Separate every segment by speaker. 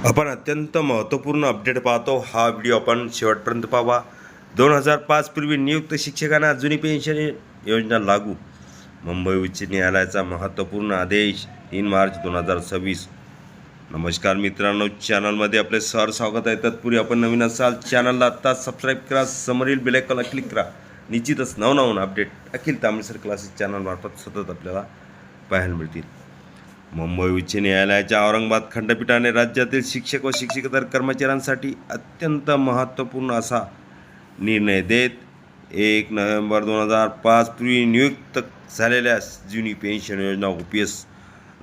Speaker 1: आपण अत्यंत महत्त्वपूर्ण अपडेट पाहतो. हा व्हिडिओ आपण शेवटपर्यंत पाहावा. 2005 पूर्वी नियुक्त शिक्षकांना जुनी पेन्शन योजना लागू. मुंबई उच्च न्यायालयाचा महत्त्वपूर्ण आदेश 3 मार्च 2026. नमस्कार मित्रांनो, चॅनलमध्ये आपले स्वागत आहे. तत्पूर्वी आपण नवीन असाल चॅनलला आत्ता सबस्क्राईब करा, समोरील बेल आयकॉनला क्लिक करा. निश्चितच नवनवीन अपडेट अखिल तांबेसर क्लासेस चॅनलमार्फत सतत आपल्याला पाहायला मिळतील. मुंबई उच्च न्यायालयाच्या औरंगाबाद खंडपीठाने राज्यातील शिक्षक व शिक्षकेतर कर्मचाऱ्यांसाठी अत्यंत महत्त्वपूर्ण असा निर्णय देत 1 नोव्हेंबर 2005 पूर्वी नियुक्त झालेल्या जुनी पेन्शन योजना OPS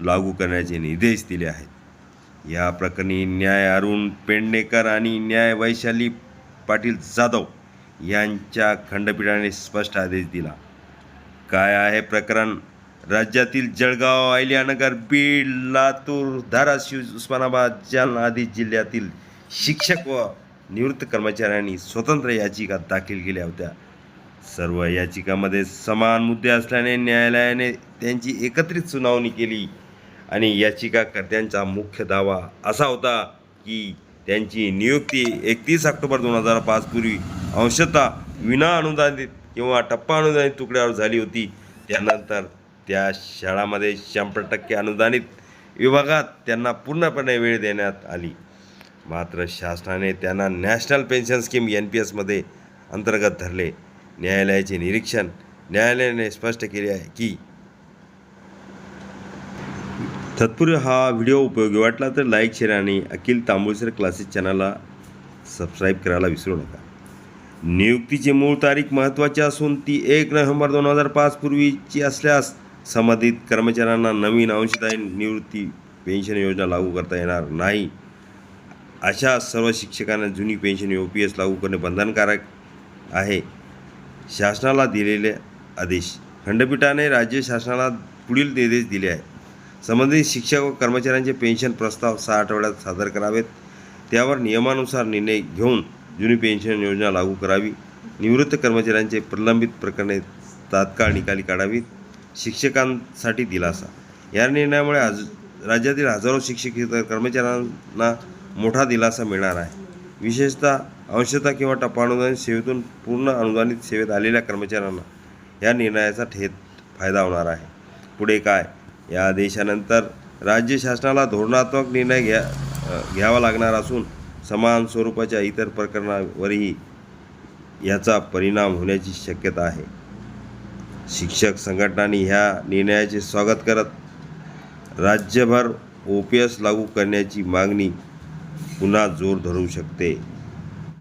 Speaker 1: लागू करण्याचे निर्देश दिले आहेत. या प्रकरणी न्याय अरुण पेडणेकर आणि न्याय वैशाली पाटील जाधव यांच्या खंडपीठाने स्पष्ट आदेश दिला. काय आहे प्रकरण? राज्यातील जळगाव, अहिल्यानगर, बीड, लातूर, धाराशिव, उस्मानाबाद, जालना आदी जिल्ह्यातील शिक्षक व निवृत्त कर्मचाऱ्यांनी स्वतंत्र याचिका दाखल केल्या होत्या. सर्व याचिकांमध्ये समान मुद्दे असल्याने न्यायालयाने त्यांची एकत्रित सुनावणी केली आणि याचिकाकर्त्यांचा मुख्य दावा असा होता की त्यांची नियुक्ती 31 ऑक्टोबर 2005 पूर्वी अंशतः विना अनुदानित किंवा टप्पा अनुदानित तुकड्यावर झाली होती. त्यानंतर त्या शाळांमध्ये 100% अनुदानित विभागात त्यांना पूर्णपणे वेळ देण्यात आली. मात्र शासनाने त्यांना नॅशनल पेन्शन स्कीम NPS मध्ये अंतर्गत धरले. न्यायालयाचे निरीक्षण. न्यायालयाने स्पष्ट केले आहे की तत्पूर्वी हा व्हिडिओ उपयोगी वाटला तर लाईक, शेअर आणि अखिल तांबेसर क्लासेस चॅनलला सबस्क्राईब करायला विसरू नका. नियुक्तीची मूळ तारीख महत्त्वाची असून ती 1 नोव्हेंबर 2005 पूर्वीची असल्यास संबंधित कर्मचाऱ्यांना नवीन अंशदायी निवृत्ती पेन्शन योजना लागू करता येणार नाही. अशा सर्व शिक्षकांना जुनी पेन्शन OPS लागू करणे बंधनकारक आहे. शासनाला दिलेले आदेश. खंडपीठाने राज्य शासनाला पुढील निर्देश दिले आहेत. संबंधित शिक्षक व कर्मचाऱ्यांचे पेन्शन प्रस्ताव 6 आठवड्यात सादर करावेत. त्यावर नियमानुसार निर्णय घेऊन जुनी पेन्शन योजना लागू करावी. निवृत्त कर्मचाऱ्यांचे प्रलंबित प्रकरणे तात्काळ निकाली काढावीत. शिक्षकांसाठी दिलासा. या निर्णयामुळे राज्यातील हजारो शिक्षकेतर कर्मचाऱ्यांना मोठा दिलासा मिळणार आहे. विशेषतः अंशतः किंवा टप्पा अनुदानित सेवेतून पूर्ण अनुदानित सेवेत आलेल्या कर्मचाऱ्यांना या निर्णयाचा थेट फायदा होणार आहे. पुढे काय? या आदेशानंतर राज्य शासनाला धोरणात्मक निर्णय घ्यावा लागणार असून समान स्वरूपाच्या इतर प्रकरणावरही याचा परिणाम होण्याची शक्यता आहे. शिक्षक संघटनांनी ह्या निर्णयाचे स्वागत करत राज्यभर OPS लागू करण्याची मागणी पुन्हा जोर धरू शकते.